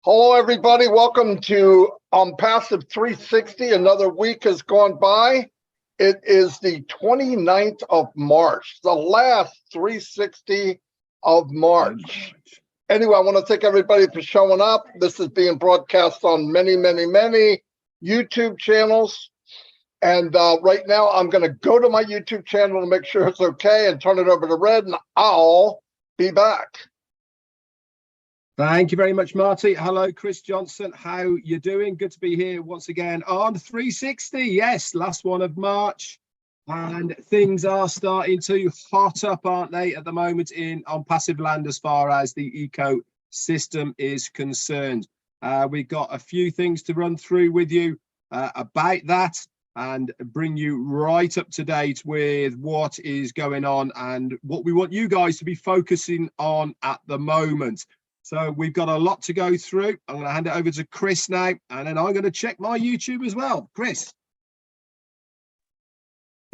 Hello, everybody. Welcome to ONPASSIVE 360. Another week has gone by. It is the 29th of March, the last 360 of March. Anyway, I want to thank everybody for showing up. This is being broadcast on many YouTube channels. And right now, I'm going to go to my YouTube channel to make sure it's okay and turn it over to Red, and I'll be back. Thank you very much, Marty. Hello, Chris Johnson. How you doing? Good to be here once again on 360. Yes, last one of March. And things are starting to hot up, aren't they, at the moment in ONPASSIVE land as far as the ecosystem is concerned. We've got a few things to run through with you about that and bring you right up to date with what is going on and what we want you guys to be focusing on at the moment. So we've got a lot to go through. I'm going to hand it over to Chris now, and then I'm going to check my YouTube as well. Chris.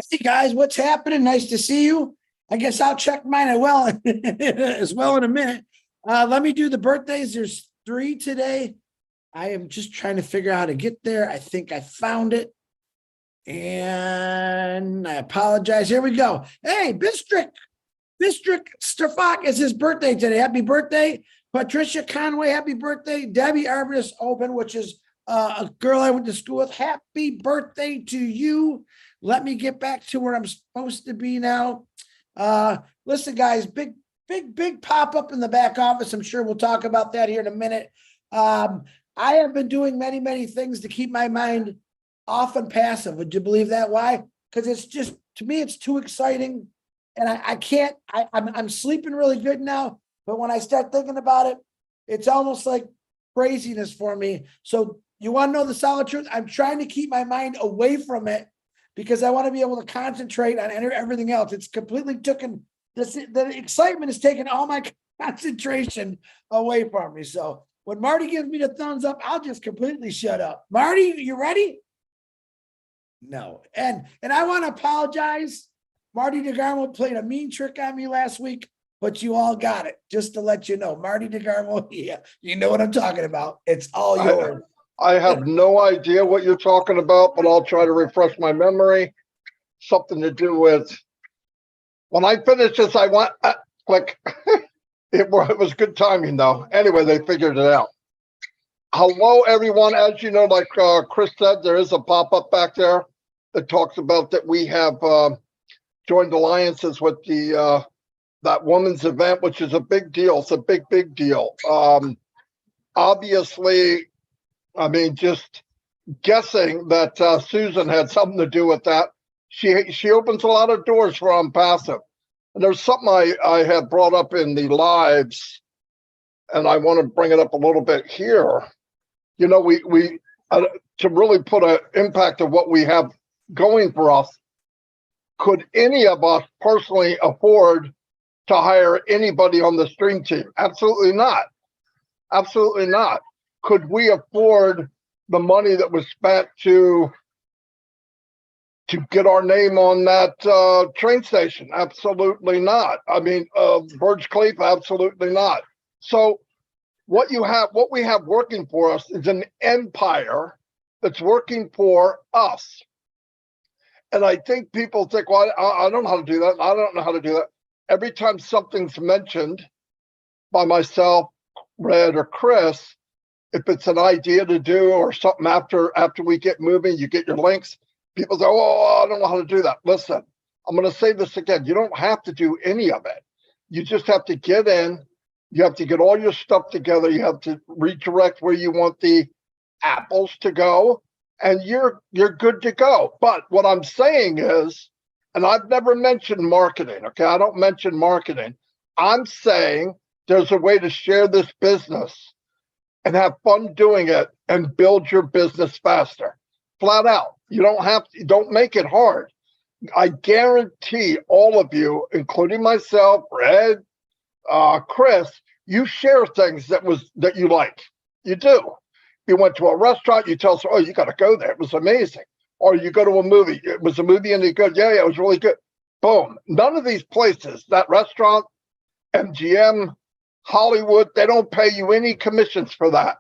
Hey guys, what's happening? Nice to see you. I guess I'll check mine as well in a minute. Let me do the birthdays. There's 3 today. I am just trying to figure out how to get there. I think I found it. And I apologize. Here we go. Hey, Bistrick Stefak is his birthday today. Happy birthday. Patricia Conway, happy birthday. Debbie Arvidas Open, which is a girl I went to school with. Happy birthday to you. Let me get back to where I'm supposed to be now. Listen, guys, big pop up in the back office. I'm sure we'll talk about that here in a minute. I have been doing many things to keep my mind off and passive. Would you believe that? Why? Because it's just, to me, it's too exciting. And I can't, I'm sleeping really good now. But when I start thinking about it, it's almost like craziness for me. So you want to know the solid truth? I'm trying to keep my mind away from it because I want to be able to concentrate on everything else. It's completely taken, the excitement has taken all my concentration away from me. So when Marty gives me the thumbs up, I'll just completely shut up. Marty, you ready? No. And I want to apologize. Marty DeGarmo played a mean trick on me last week. But you all got it, just to let you know. Marty DeGarmo, yeah, you know what I'm talking about. It's all yours. I have no idea what you're talking about, but I'll try to refresh my memory. Something to do with, when I finish this, I want, click. It was good timing, though. Anyway, they figured it out. Hello, everyone. As you know, like Chris said, there is a pop-up back there that talks about that we have joined alliances with the that women's event, which is a big deal. It's a big deal. Obviously, I mean, just guessing that Susan had something to do with that. She opens a lot of doors for ONPASSIVE. And there's something I had brought up in the lives, and I want to bring it up a little bit here. You know, we to really put an impact of what we have going for us, could any of us personally afford to hire anybody on the stream team? Absolutely not. Absolutely not. Could we afford the money that was spent to get our name on that train station? Absolutely not. I mean, Burj Khalifa, absolutely not. So what we have working for us is an empire that's working for us. And I think people think, well, I don't know how to do that. I don't know how to do that. Every time something's mentioned by myself, Red, or Chris, if it's an idea to do or something after we get moving, you get your links, people say, oh, I don't know how to do that. Listen, I'm going to say this again. You don't have to do any of it. You just have to get in. You have to get all your stuff together. You have to redirect where you want the apples to go, and you're good to go. But what I'm saying is, and I've never mentioned marketing, okay? I don't mention marketing. I'm saying there's a way to share this business and have fun doing it and build your business faster. Flat out. You don't have to, don't make it hard. I guarantee all of you, including myself, Red, Chris, you share things that you like. You do. You went to a restaurant, you tell us, oh, you got to go there. It was amazing. Or you go to a movie. It was a movie and you go, yeah, it was really good. Boom. None of these places, that restaurant, MGM, Hollywood, they don't pay you any commissions for that.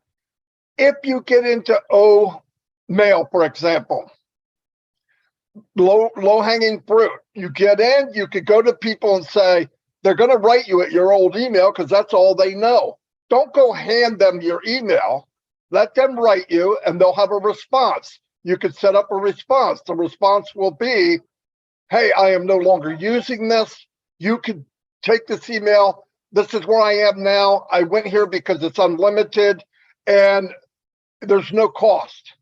If you get into O mail, for example, low hanging fruit, you get in, you could go to people and say, they're going to write you at your old email because that's all they know. Don't go hand them your email. Let them write you and they'll have a response. You could set up a response. The response will be, hey, I am no longer using this. You could take this email. This is where I am now. I went here because it's unlimited and there's no cost.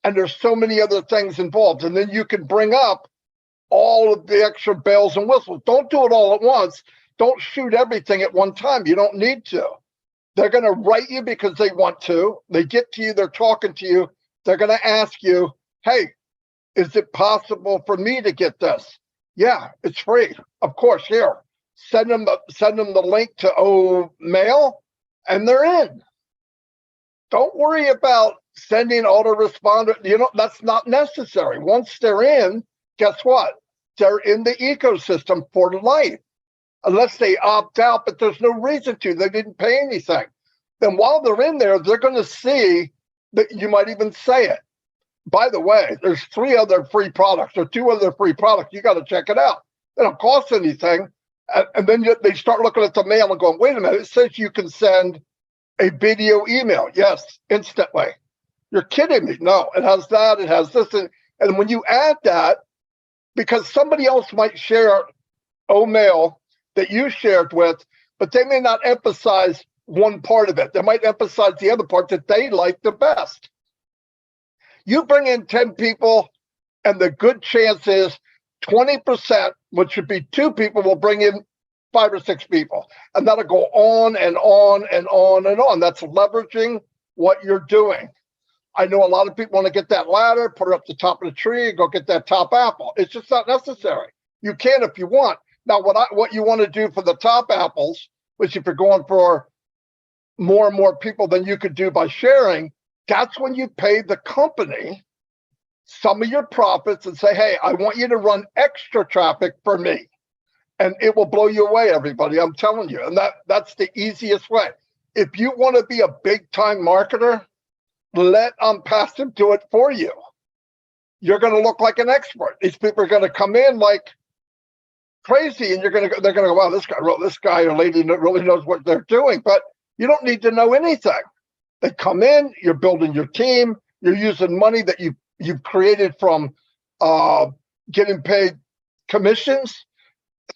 And there's so many other things involved. And then you can bring up all of the extra bells and whistles. Don't do it all at once. Don't shoot everything at one time. You don't need to. They're going to write you because they want to. They get to you. They're talking to you. They're going to ask you, hey, is it possible for me to get this? Yeah, it's free. Of course, here. Send them the link to O Mail, and they're in. Don't worry about sending autoresponder. That's not necessary. Once they're in, guess what? They're in the ecosystem for life. Unless they opt out, but there's no reason to. They didn't pay anything. Then while they're in there, they're going to see that you might even say it. By the way, there's 3 other free products or 2 other free products. You got to check it out. They don't cost anything. And then they start looking at the mail and going, wait a minute, it says you can send a video email. Yes, instantly. You're kidding me. No, it has that. It has this. And when you add that, because somebody else might share mail that you shared with, but they may not emphasize one part of it. They might emphasize the other part that they like the best. You bring in 10 people, and the good chance is 20%, which should be 2 people, will bring in 5 or 6 people. And that'll go on and on and on and on. That's leveraging what you're doing. I know a lot of people want to get that ladder, put it up the top of the tree, and go get that top apple. It's just not necessary. You can if you want. Now, what you want to do for the top apples, which if you're going for more and more people than you could do by sharing, that's when you pay the company some of your profits and say, hey, I want you to run extra traffic for me. And it will blow you away, everybody. I'm telling you. And that's the easiest way. If you want to be a big time marketer, let ONPASSIVE do it for you. You're going to look like an expert. These people are going to come in like crazy, and they're going to go, wow, this guy or lady really knows what they're doing. But you don't need to know anything. They come in, you're building your team, you're using money that you've created from getting paid commissions,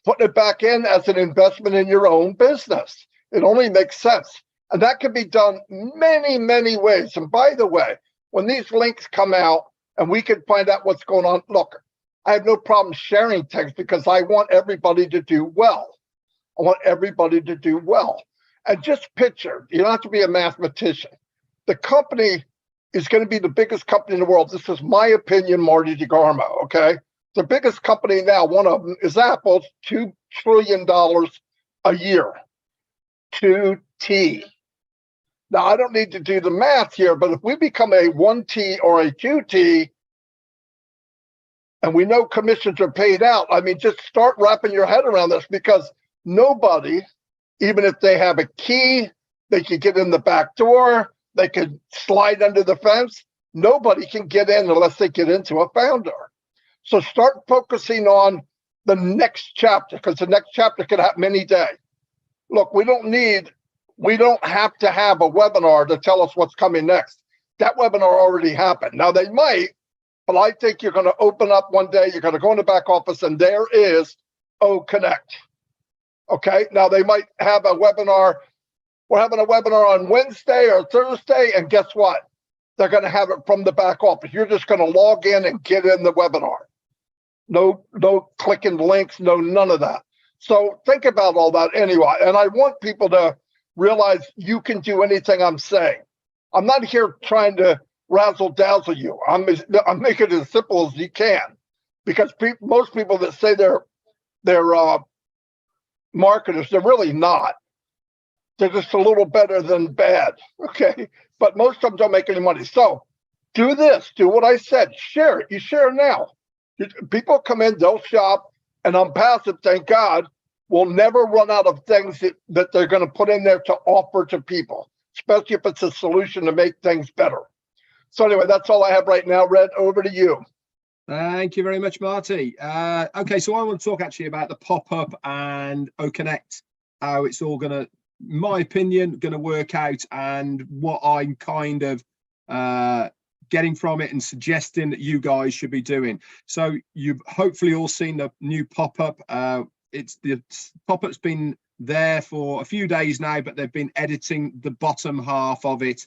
putting it back in as an investment in your own business. It only makes sense. And that can be done many, many ways. And by the way, when these links come out and we can find out what's going on, look, I have no problem sharing things because I want everybody to do well. I want everybody to do well. And just picture, you don't have to be a mathematician. The company is going to be the biggest company in the world. This is my opinion, Marty DeGarmo, okay? The biggest company now, one of them is Apple's $2 trillion a year. 2T. Now, I don't need to do the math here, but if we become a 1T or a 2T, and we know commissions are paid out, I mean, just start wrapping your head around this, because nobody, even if they have a key, they could get in the back door, they could slide under the fence. Nobody can get in unless they get into a founder. So start focusing on the next chapter, because the next chapter could happen any day. Look, we don't have to have a webinar to tell us what's coming next. That webinar already happened. Now they might, but I think you're going to open up one day, you're going to go in the back office, and there is Connect. Okay, now they might have a webinar. We're having a webinar on Wednesday or Thursday, and guess what? They're going to have it from the back office. You're just going to log in and get in the webinar. No clicking links, none of that. So think about all that anyway. And I want people to realize you can do anything I'm saying. I'm not here trying to razzle dazzle you. I'm making it as simple as you can, because most people that say they're marketers, they're really not. They're just a little better than bad, okay? But most of them don't make any money. So do this, do what I said, share it. You share now. People come in, they'll shop, and ONPASSIVE, thank God, will never run out of things that they're going to put in there to offer to people. especially if it's a solution to make things better. So anyway, that's all I have right now. Red, over to you. Thank you very much, Marty. Okay, so I want to talk actually about the pop-up and OConnect, how it's all going to, my opinion, going to work out, and what I'm kind of getting from it and suggesting that you guys should be doing. So you've hopefully all seen the new pop-up. It's the pop-up's been there for a few days now, but they've been editing the bottom half of it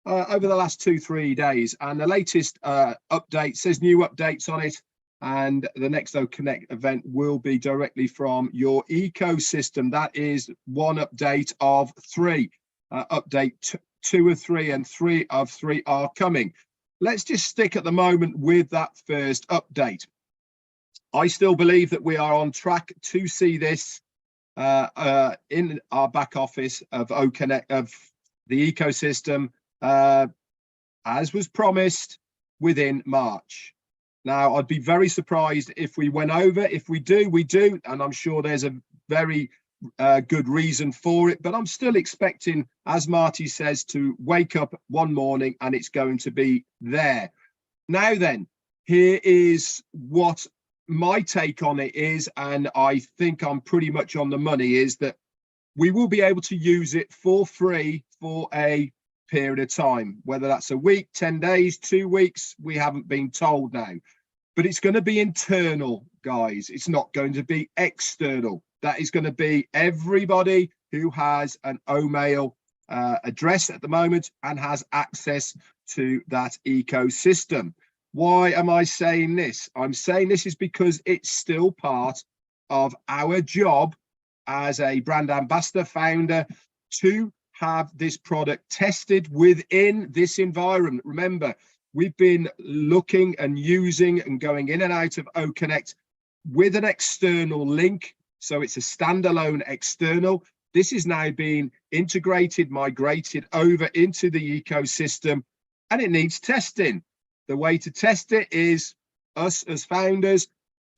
over the last 2-3 days, and the latest update says new updates on it, and the next OConnect event will be directly from your ecosystem. That is one update of 3. Update 2 of 3 and 3 of 3 are coming. Let's just stick at the moment with that first update. I still believe that we are on track to see this in our back office of OConnect, of the ecosystem, as was promised, within March. Now, I'd be very surprised if we went over. If we do, we do, and I'm sure there's a very good reason for it, but I'm still expecting, as Marty says, to wake up one morning and it's going to be there. Now then, here is what my take on it is, and I think I'm pretty much on the money, is that we will be able to use it for free for a period of time, whether that's a week, 10 days, 2 weeks, we haven't been told now, but it's going to be internal, guys. It's not going to be external. That is going to be everybody who has an OMail address at the moment and has access to that ecosystem. Why am I saying this? I'm saying this is because it's still part of our job as a brand ambassador founder to have this product tested within this environment. Remember, we've been looking and using and going in and out of OConnect with an external link. So it's a standalone external. This is now being integrated, migrated over into the ecosystem, and it needs testing. The way to test it is us as founders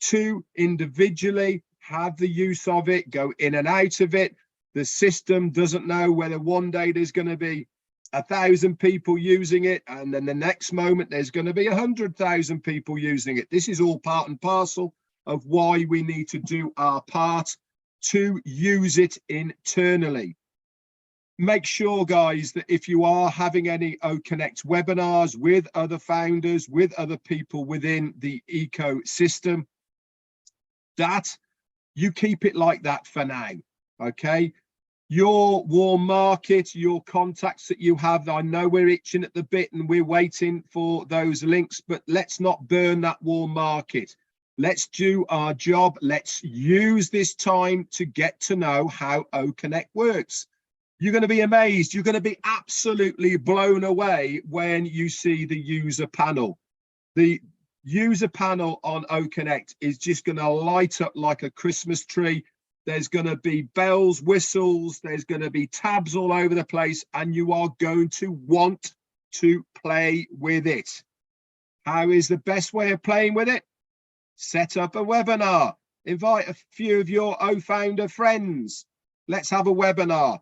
to individually have the use of it, go in and out of it. The system doesn't know whether one day there's going to be 1,000 people using it, and then the next moment there's going to be 100,000 people using it. This is all part and parcel of why we need to do our part to use it internally. Make sure, guys, that if you are having any OConnect webinars with other founders, with other people within the ecosystem, that you keep it like that for now, okay? Your warm market, your contacts that you have, I know we're itching at the bit and we're waiting for those links, but let's not burn that warm market. Let's do our job. Let's use this time to get to know how OConnect works. You're going to be amazed. You're going to be absolutely blown away when you see the user panel. The user panel on OConnect is just going to light up like a Christmas tree. There's going to be bells, whistles, there's going to be tabs all over the place, and you are going to want to play with it. How is the best way of playing with it? Set up a webinar. Invite a few of your O-founder friends. Let's have a webinar.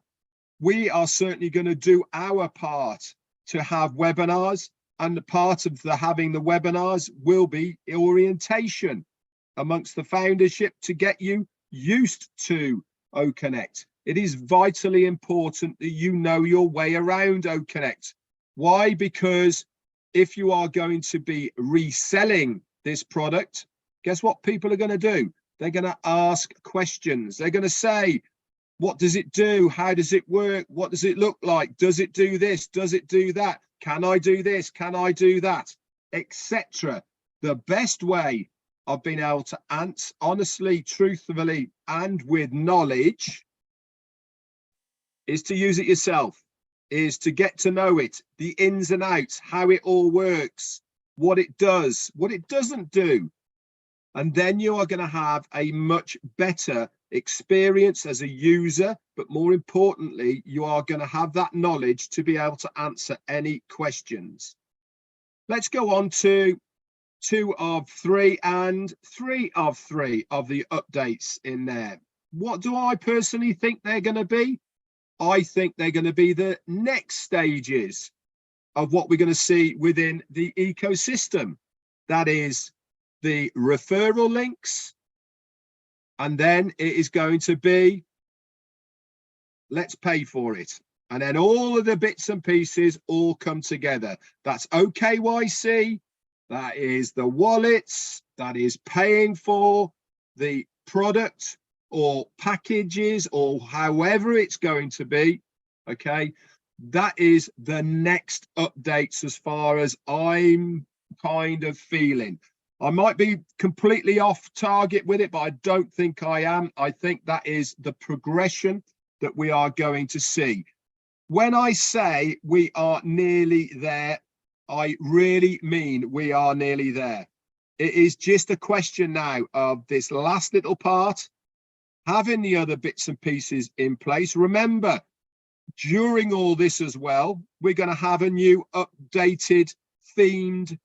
We are certainly going to do our part to have webinars, and the part of having the webinars will be orientation amongst the foundership to get you used to OConnect. It is vitally important that you know your way around OConnect. Why? Because if you are going to be reselling this product, guess what people are going to do? They're going to ask questions. They're going to say, what does it do? How does it work? What does it look like? Does it do this? Does it do that? Can I do this? Can I do that? Etc. The best way of being able to answer honestly, truthfully, and with knowledge is to use it yourself, is to get to know it, the ins and outs, how it all works, what it does, what it doesn't do. And then you are going to have a much better experience as a user, but more importantly, you are going to have that knowledge to be able to answer any questions. Let's go on to 2 of 3 and 3 of 3 of the updates in there. What do I personally think they're going to be? I think they're going to be the next stages of what we're going to see within the ecosystem. That is the referral links. And then it is going to be, let's pay for it. And then all of the bits and pieces all come together. That's OKYC. That is the wallets. That is paying for the product or packages or however it's going to be. Okay. That is the next updates as far as I'm kind of feeling. I might be completely off target with it, but I don't think I am. I think that is the progression that we are going to see. When I say we are nearly there, I really mean we are nearly there. It is just a question now of this last little part, having the other bits and pieces in place. Remember, during all this as well, we're going to have a new updated themed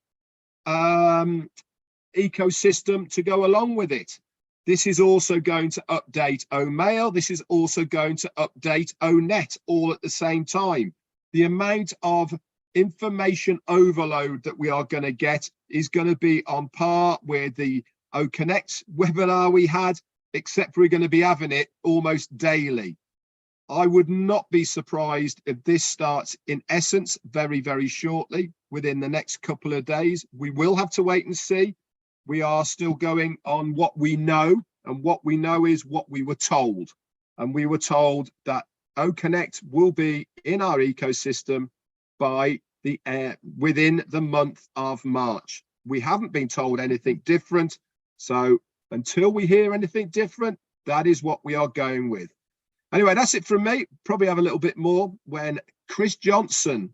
ecosystem to go along with it. This is also going to update OMail. This is also going to update ONet all at the same time. The amount of information overload that we are going to get is going to be on par with the OConnect webinar we had, except we're going to be having it almost daily. I would not be surprised if this starts in essence very, very shortly, within the next couple of days. We will have to wait and see. We are still going on what we know, and what we know is what we were told. And we were told that OConnect will be in our ecosystem by the within the month of March. We haven't been told anything different. So until we hear anything different, that is what we are going with. Anyway, that's it from me. Probably have a little bit more when Chris Johnson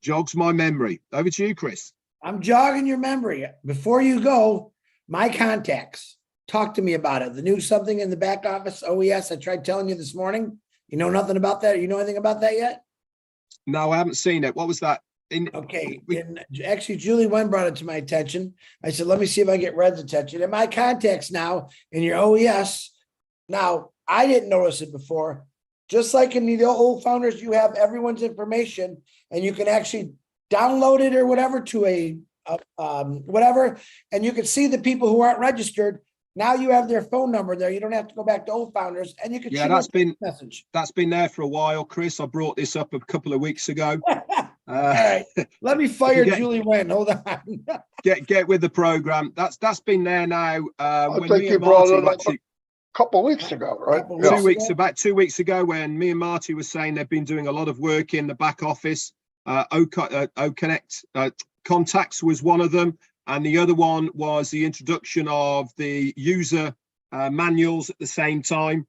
jogs my memory. Over to you, Chris. I'm jogging your memory. Before you go, my contacts. Talk to me about it. The new something in the back office, OES, I tried telling you this morning. You know nothing about that? You know anything about that yet? No, I haven't seen it. What was that? Okay. Actually, Julie Wen brought it to my attention. I said, let me see if I can get Red's attention. And my contacts now in your OES. Now, I didn't notice it before. Just like in the old founders, you have everyone's information and you can actually download it or whatever to a whatever, and you can see the people who aren't registered. Now you have their phone number there. You don't have to go back to old founders, and you can that's been there for a while, Chris. I brought this up a couple of weeks ago. All right, let me fire Julie Wen. Hold on. get with the program. That's been there now. I think you brought it up a couple of weeks ago, right? About 2 weeks ago, when me and Marty were saying they've been doing a lot of work in the back office. OConnect Contacts was one of them, and the other one was the introduction of the user manuals at the same time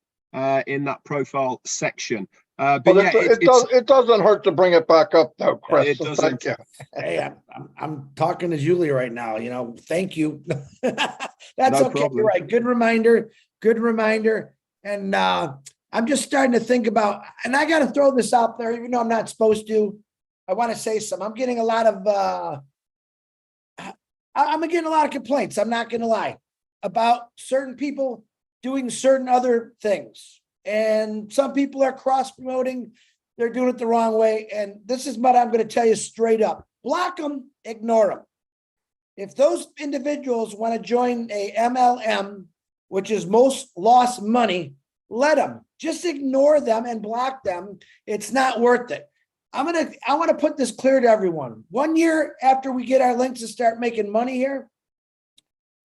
in that profile section. But yeah, it doesn't hurt to bring it back up, though, Chris. It doesn't. Thank you. Hey, I'm talking to Julie right now. You know, thank you. That's No okay. problem. You're right. Good reminder. Good reminder. And I'm just starting to think about, and I got to throw this out there, even though I'm not supposed to. I want to say something. I'm getting a lot of complaints. I'm not going to lie about certain people doing certain other things. And some people are cross promoting. They're doing it the wrong way. And this is what I'm going to tell you straight up. Block them, ignore them. If those individuals want to join a MLM, which is most lost money, let them. Just ignore them and block them. It's not worth it. I want to put this clear to everyone. 1 year after we get our links and start making money here,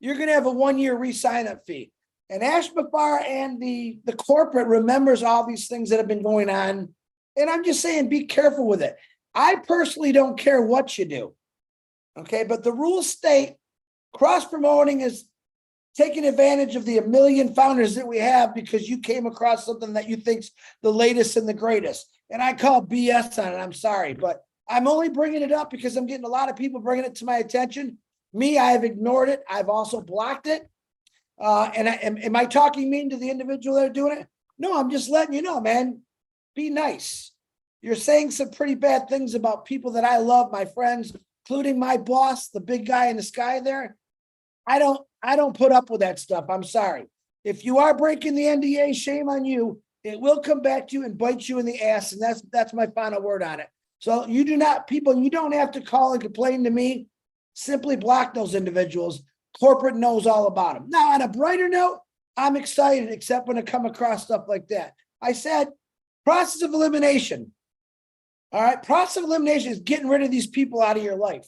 you're going to have a 1 year re-sign up fee. And Ashmafar and the corporate remembers all these things that have been going on. And I'm just saying, be careful with it. I personally don't care what you do. Okay. But the rules state cross promoting is taking advantage of the 1 million founders that we have because you came across something that you think's the latest and the greatest. And I call BS on it. I'm sorry, but I'm only bringing it up because I'm getting a lot of people bringing it to my attention. Me, I have ignored it. I've also blocked it. Am I talking mean to the individual that are doing it? No, I'm just letting you know, man, be nice. You're saying some pretty bad things about people that I love, my friends, including my boss, the big guy in the sky there. I don't put up with that stuff. I'm sorry. If you are breaking the NDA, shame on you. it will come back to you and bite you in the ass. And that's my final word on it. So you don't have to call and complain to me. Simply block those individuals. Corporate knows all about them. Now, on a brighter note, I'm excited, except when I come across stuff like that. I said, process of elimination. All right. Process of elimination is getting rid of these people out of your life.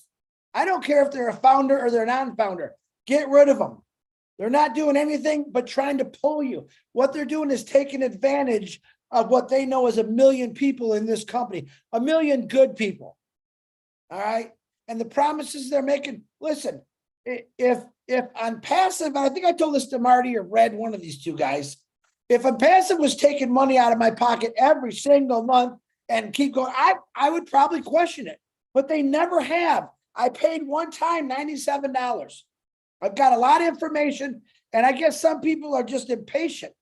I don't care if they're a founder or they're a non-founder. Get rid of them. They're not doing anything but trying to pull you. What they're doing is taking advantage of what they know as 1 million people in this company, 1 million good people. All right. And the promises they're making, listen, if ONPASSIVE, and I think I told this to Marty or Red, one of these two guys, if ONPASSIVE was taking money out of my pocket every single month and keep going, I would probably question it, but they never have. I paid one time $97. I've got a lot of information, and I guess some people are just impatient.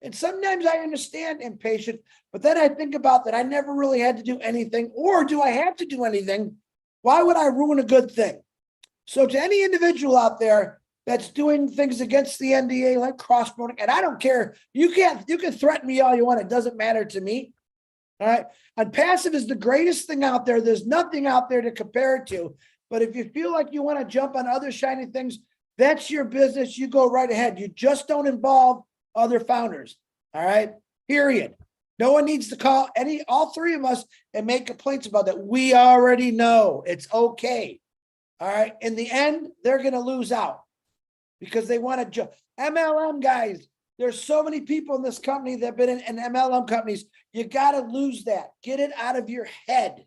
And sometimes I understand impatient, but then I think about that I never really had to do anything, or do I have to do anything? Why would I ruin a good thing? So to any individual out there that's doing things against the NDA, like cross-promoting, and I don't care, you can threaten me all you want. It doesn't matter to me. All right. ONPASSIVE is the greatest thing out there. There's nothing out there to compare it to. But if you feel like you want to jump on other shiny things, that's your business. You go right ahead. You just don't involve other founders. All right. Period. No one needs to call all three of us and make complaints about that. We already know it's okay. All right. In the end, they're going to lose out because they want to jump. MLM guys, there's so many people in this company that have been in MLM companies. You got to lose that. Get it out of your head.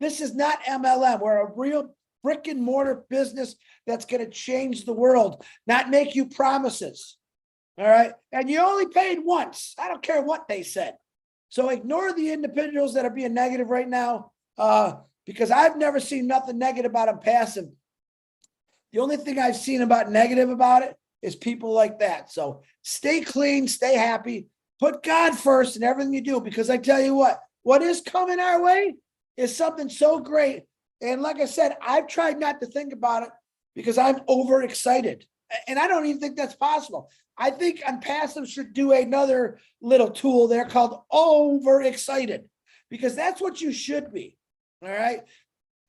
This is not MLM. We're a real brick and mortar business that's going to change the world, not make you promises. All right. And you only paid once. I don't care what they said. So ignore the individuals that are being negative right now, because I've never seen nothing negative about ONPASSIVE. The only thing I've seen about negative about it is people like that. So stay clean, stay happy, put God first in everything you do, because I tell you what is coming our way is something so great. And like I said, I've tried not to think about it because I'm overexcited. And I don't even think that's possible. I think ONPASSIVE should do another little tool there called overexcited, because that's what you should be. All right.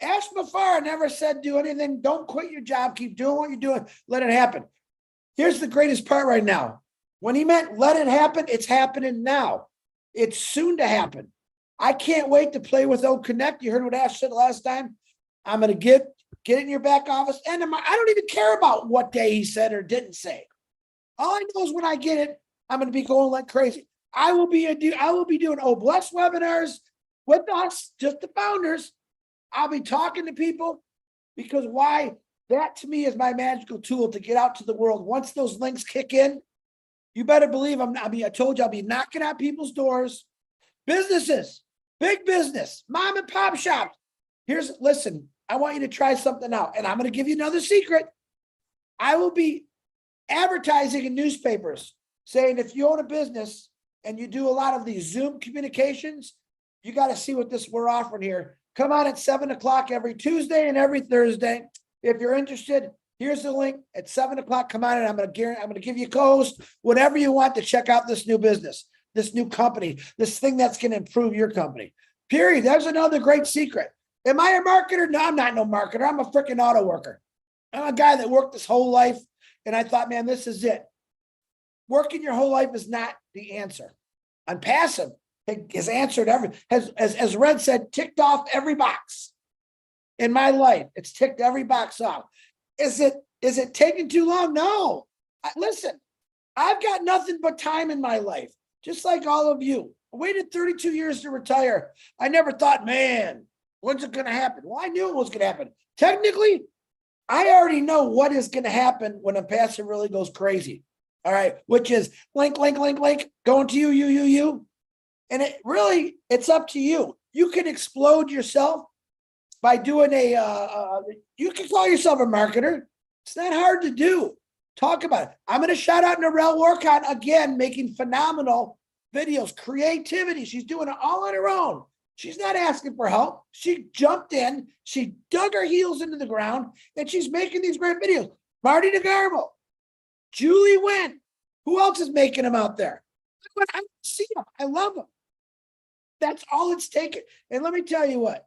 Ash Mafar never said do anything. Don't quit your job. Keep doing what you're doing. Let it happen. Here's the greatest part right now. When he meant let it happen, it's happening now. It's soon to happen. I can't wait to play with OConnect. You heard what Ash said last time. I'm going to get it in your back office. And I don't even care about what day he said or didn't say. All I know is when I get it, I'm going to be going like crazy. I will be doing Bless webinars with us, just the founders. I'll be talking to people, because why? That to me is my magical tool to get out to the world. Once those links kick in, you better believe I told you I'll be knocking at people's doors. Businesses, big business, mom and pop shops. Listen, I want you to try something out. And I'm going to give you another secret. I will be advertising in newspapers saying, if you own a business and you do a lot of these Zoom communications, you got to see what we're offering here. Come on at 7 o'clock every Tuesday and every Thursday. If you're interested, here's the link at 7 o'clock. Come on, and I'm going to give you a co-host, whatever you want to check out this new business, this new company, this thing that's going to improve your company. Period. There's another great secret. Am I a marketer? No, I'm not no marketer. I'm a freaking auto worker. I'm a guy that worked his whole life, and I thought, man, this is it. Working your whole life is not the answer. ONPASSIVE has answered as Red said, ticked off every box in my life. It's ticked every box off. Is it taking too long? No. Listen, I've got nothing but time in my life, just like all of you. I waited 32 years to retire. I never thought, man, when's it going to happen? Well, I knew it was going to happen. Technically, I already know what is going to happen when ONPASSIVE really goes crazy. All right, which is link, going to you. And it's up to you. You can explode yourself by doing you can call yourself a marketer. It's not hard to do. Talk about it. I'm going to shout out Narelle Workon again, making phenomenal videos, creativity. She's doing it all on her own. She's not asking for help. She jumped in, she dug her heels into the ground, and she's making these great videos. Marty DeGarmo, Julie Wen. Who else is making them out there? I see them. I love them. That's all it's taken. And let me tell you what,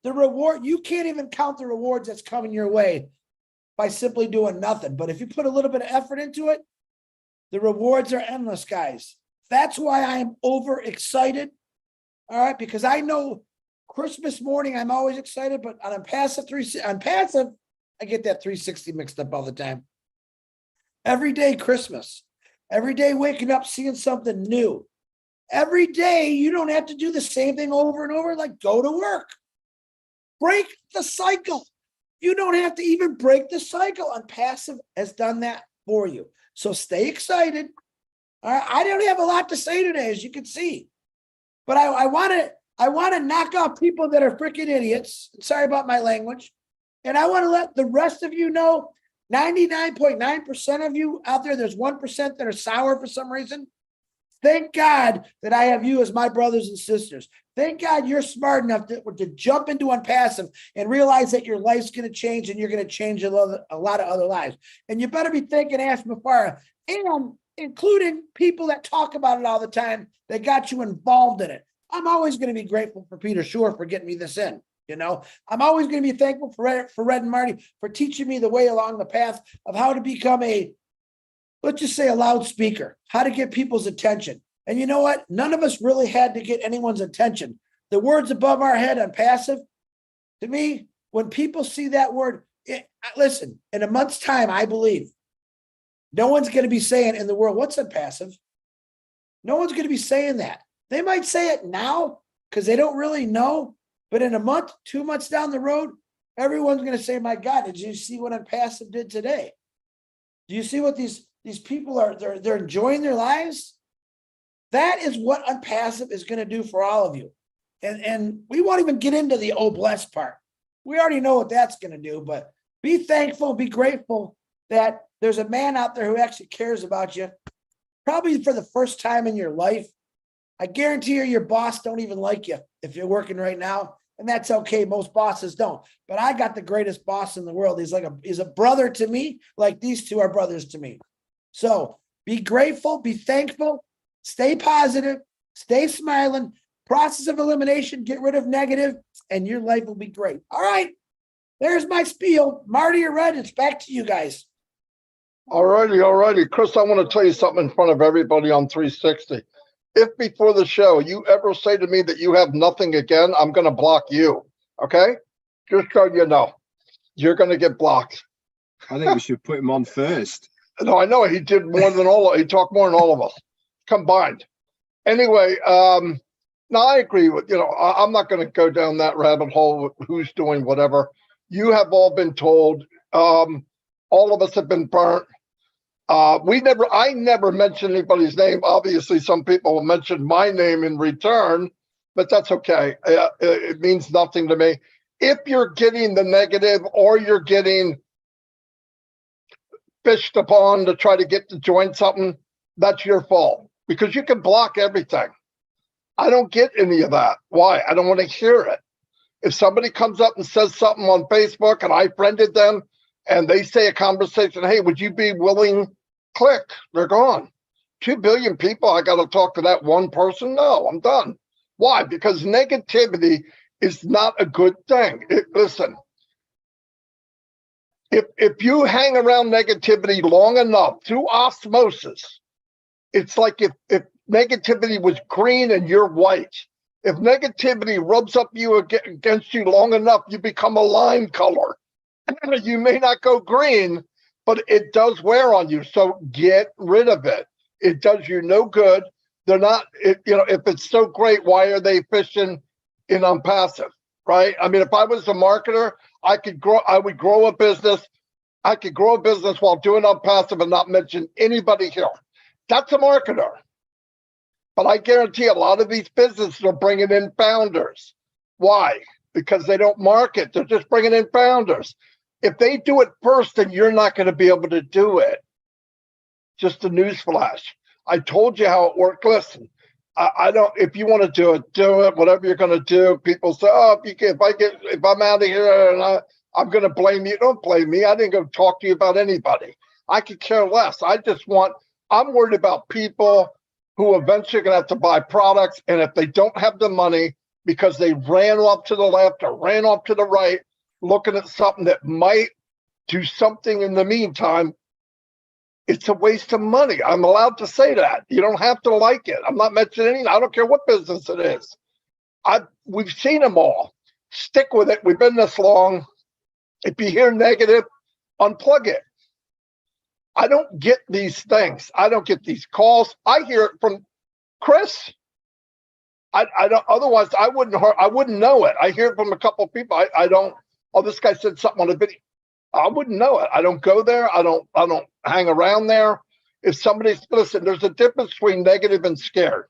the reward, you can't even count the rewards that's coming your way by simply doing nothing. But if you put a little bit of effort into it, the rewards are endless, guys. That's why I am overexcited. All right, because I know Christmas morning, I'm always excited, but on passive, I get that 360 mixed up all the time. Every day, Christmas. Every day, waking up, seeing something new. Every day, you don't have to do the same thing over and over, like go to work. Break the cycle. You don't have to even break the cycle. ONPASSIVE has done that for you. So stay excited. All right, I don't have a lot to say today, as you can see. But I want to knock off people that are freaking idiots. Sorry about my language. And I want to let the rest of you know, 99.9% of you out there, there's 1% that are sour for some reason. Thank God that I have you as my brothers and sisters. Thank God you're smart enough to jump into ONPASSIVE and realize that your life's going to change and you're going to change a lot of other lives. And you better be thinking Ash Mafara, and including people that talk about it all the time that got you involved in it. I'm always going to be grateful for Peter Shore for getting me this in. You know, I'm always going to be thankful for Red and Marty for teaching me the way along the path of how to become let's just say a loudspeaker, how to get people's attention. And you know what? None of us really had to get anyone's attention. The words above our head ONPASSIVE, to me, when people see that word, listen, in a month's time, I believe, no one's going to be saying in the world, what's ONPASSIVE? No one's going to be saying that. They might say it now because they don't really know. But in a month, 2 months down the road, everyone's going to say, my God, did you see what ONPASSIVE did today? Do you see what these people are, they're enjoying their lives? That is what ONPASSIVE is going to do for all of you. And we won't even get into the oh bless part. We already know what that's going to do, but be thankful, be grateful that there's a man out there who actually cares about you, probably for the first time in your life. I guarantee you, your boss don't even like you if you're working right now. And that's okay. Most bosses don't. But I got the greatest boss in the world. He's a brother to me, like these two are brothers to me. So be grateful, be thankful, stay positive, stay smiling, process of elimination, get rid of negative, and your life will be great. All right. There's my spiel. Marty or Red, it's back to you guys. All righty. Chris, I want to tell you something in front of everybody on 360. If before the show you ever say to me that you have nothing again, I'm going to block you. Okay? Just so you know, you're going to get blocked. I think we should put him on first. No, I know he did more than he talked more than all of us combined. Anyway, no, I agree with, I'm not going to go down that rabbit hole with who's doing whatever. You have all been told. All of us have been burnt. I never mentioned anybody's name. Obviously, some people mentioned my name in return, but that's okay. It means nothing to me. If you're getting the negative or you're getting fished upon to try to get to join something, that's your fault because you can block everything. I don't get any of that. Why? I don't want to hear it. If somebody comes up and says something on Facebook and I friended them and they say a conversation, hey, would you be willing? Click, they're gone. 2 billion people, I got to talk to that one person? No, I'm done. Why? Because negativity is not a good thing. Listen, if you hang around negativity long enough through osmosis, it's like if negativity was green and you're white. If negativity rubs up against you long enough, you become a lime color. You may not go green, but it does wear on you. So get rid of it. It does you no good. They're not, if it's so great, why are they fishing in ONPASSIVE, right? I mean, if I was a marketer, I would grow a business. I could grow a business while doing ONPASSIVE and not mention anybody here. That's a marketer. But I guarantee a lot of these businesses are bringing in founders. Why? Because they don't market. They're just bringing in founders. If they do it first, then you're not going to be able to do it. Just a news flash. I told you how it worked. Listen, I don't. If you want to do it. Whatever you're going to do. People say, "Oh, if I'm out of here and I'm going to blame you." Don't blame me. I didn't go talk to you about anybody. I could care less. I'm worried about people who eventually are going to have to buy products. And if they don't have the money because they ran off to the left or ran off to the right, looking at something that might do something in the meantime, it's a waste of money. I'm allowed to say that. You don't have to like it. I'm not mentioning anything. I don't care what business it is. We've seen them all. Stick with it. We've been this long. If you hear negative, unplug it. I don't get these things. I don't get these calls. I hear it from Chris. I don't. Otherwise, I wouldn't know it. I hear it from a couple of people. I don't. Oh, this guy said something on a video. I wouldn't know it. I don't go there. I don't hang around there. If somebody's, listen, there's a difference between negative and scared.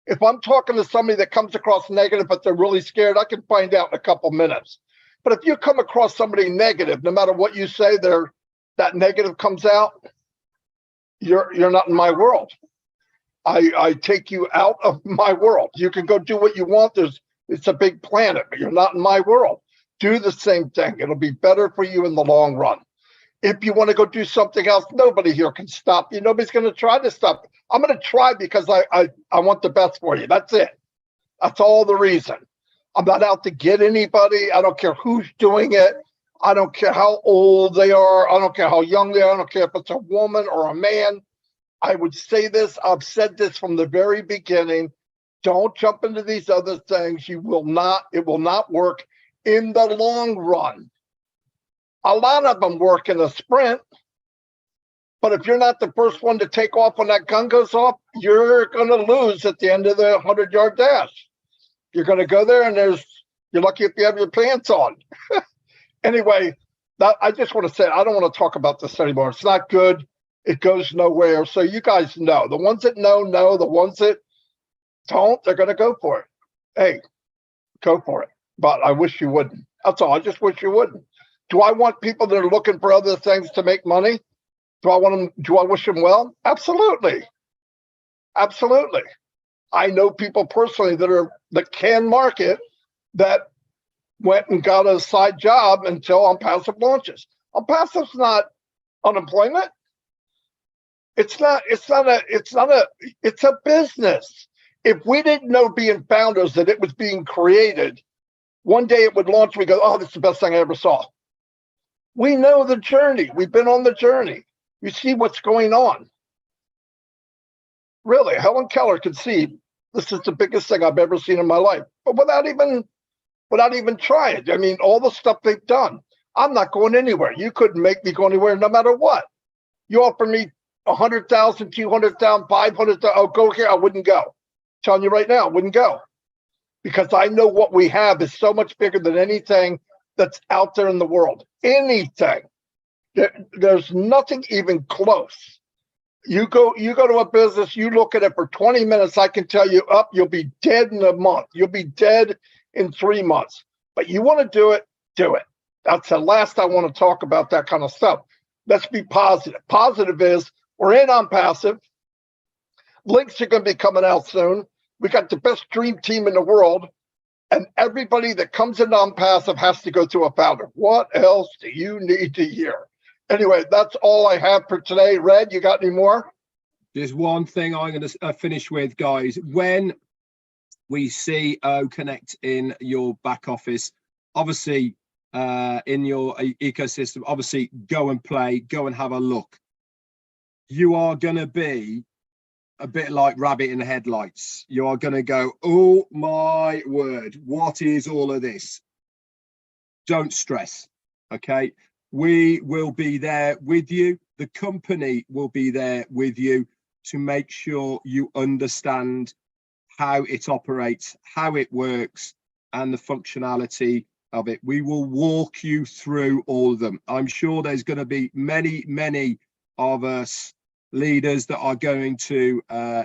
If I'm talking to somebody that comes across negative, but they're really scared, I can find out in a couple minutes. But if you come across somebody negative, no matter what you say, that negative comes out, you're not in my world. I take you out of my world. You can go do what you want. It's a big planet, but you're not in my world. Do the same thing. It'll be better for you in the long run. If you want to go do something else, nobody here can stop you. Nobody's going to try to stop you. I'm going to try because I want the best for you. That's it. That's all the reason. I'm not out to get anybody. I don't care who's doing it. I don't care how old they are. I don't care how young they are. I don't care if it's a woman or a man. I would say this. I've said this from the very beginning. Don't jump into these other things. It will not work in the long run. A lot of them work in a sprint, but if you're not the first one to take off when that gun goes off, you're going to lose at the end of the 100-yard dash. You're going to go there and you're lucky if you have your pants on. Anyway, I just want to say, I don't want to talk about this anymore. It's not good. It goes nowhere. So you guys know. The ones that know. The ones that don't, they're going to go for it. Hey, go for it. But I wish you wouldn't. That's all. I just wish you wouldn't. Do I want people that are looking for other things to make money? Do I wish them well? Absolutely. Absolutely. I know people personally that can market that went and got a side job until ONPASSIVE launches. ONPASSIVE's not unemployment. It's a business. If we didn't know being founders that it was being created, one day it would launch, we go, oh, this is the best thing I ever saw. We know the journey. We've been on the journey. You see what's going on. Really, Helen Keller could see this is the biggest thing I've ever seen in my life, but without even trying. I mean, all the stuff they've done. I'm not going anywhere. You couldn't make me go anywhere no matter what. You offer me 100,000, 200,000, 500,000. Oh, go here. I wouldn't go. I'm telling you right now, I wouldn't go. Because I know what we have is so much bigger than anything that's out there in the world. Anything. There's nothing even close. You go to a business, you look at it for 20 minutes, I can tell you, you'll be dead in a month. You'll be dead in 3 months. But you want to do it, do it. That's the last I want to talk about that kind of stuff. Let's be positive. Positive is we're in ONPASSIVE. Links are going to be coming out soon. We got the best dream team in the world, and everybody that comes into ONPASSIVE has to go through a founder. What else do you need to hear? Anyway, that's all I have for today. Red, you got any more? There's one thing I'm going to finish with, guys. When we see Connect in your back office, obviously in your ecosystem, obviously go and play, go and have a look. You are going to be a bit like rabbit in the headlights. You are going to go, oh my word, what is all of this? Don't stress, okay? We will be there with you. The company will be there with you to make sure you understand how it operates, how it works, and the functionality of it. We will walk you through all of them. I'm sure there's going to be many of us leaders that are going to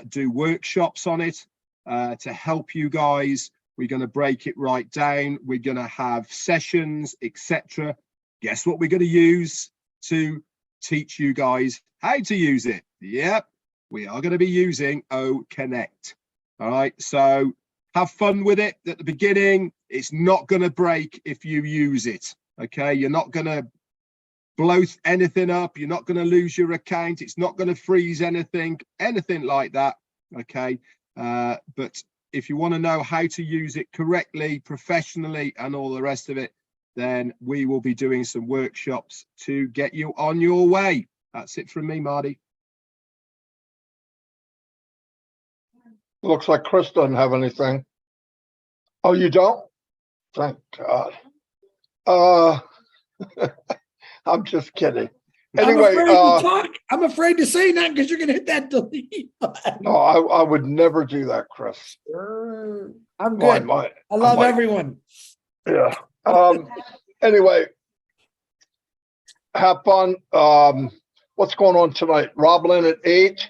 do workshops on it to help you guys. We're going to break it right down. We're going to have sessions, etc. Guess what we're going to use to teach you guys how to use it? Yep, we are going to be using Connect. All right, so have fun with it at the beginning. It's not going to break if you use it. Okay, you're not going to blow anything up. You're not going to lose your account. It's not going to freeze anything like that. Okay. But if you want to know how to use it correctly, professionally, and all the rest of it, then we will be doing some workshops to get you on your way. That's it from me, Marty. Looks like Chris doesn't have anything. Oh, you don't? Thank God. I'm just kidding. Anyway, I'm afraid to talk. I'm afraid to say that because you're going to hit that delete button. no, I would never do that, Chris. I'm good. I love everyone. Yeah. Anyway, have fun. What's going on tonight? Rob Lynn at 8.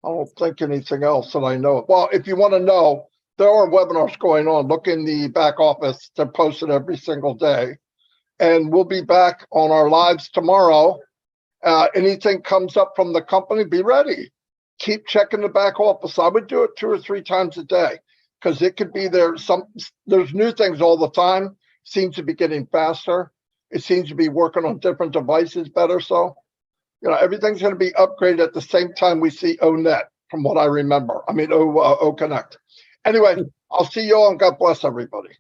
I don't think anything else that I know. Well, if you want to know, there are webinars going on. Look in the back office. They're posted every single day. And we'll be back on our lives tomorrow. Anything comes up from the company, be ready. Keep checking the back office. I would do it 2 or 3 times a day because it could be there's new things all the time. Seems to be getting faster. It seems to be working on different devices better. So, everything's going to be upgraded at the same time we see ONet, from what I remember. I mean, O Connect. Anyway, I'll see you all and God bless everybody.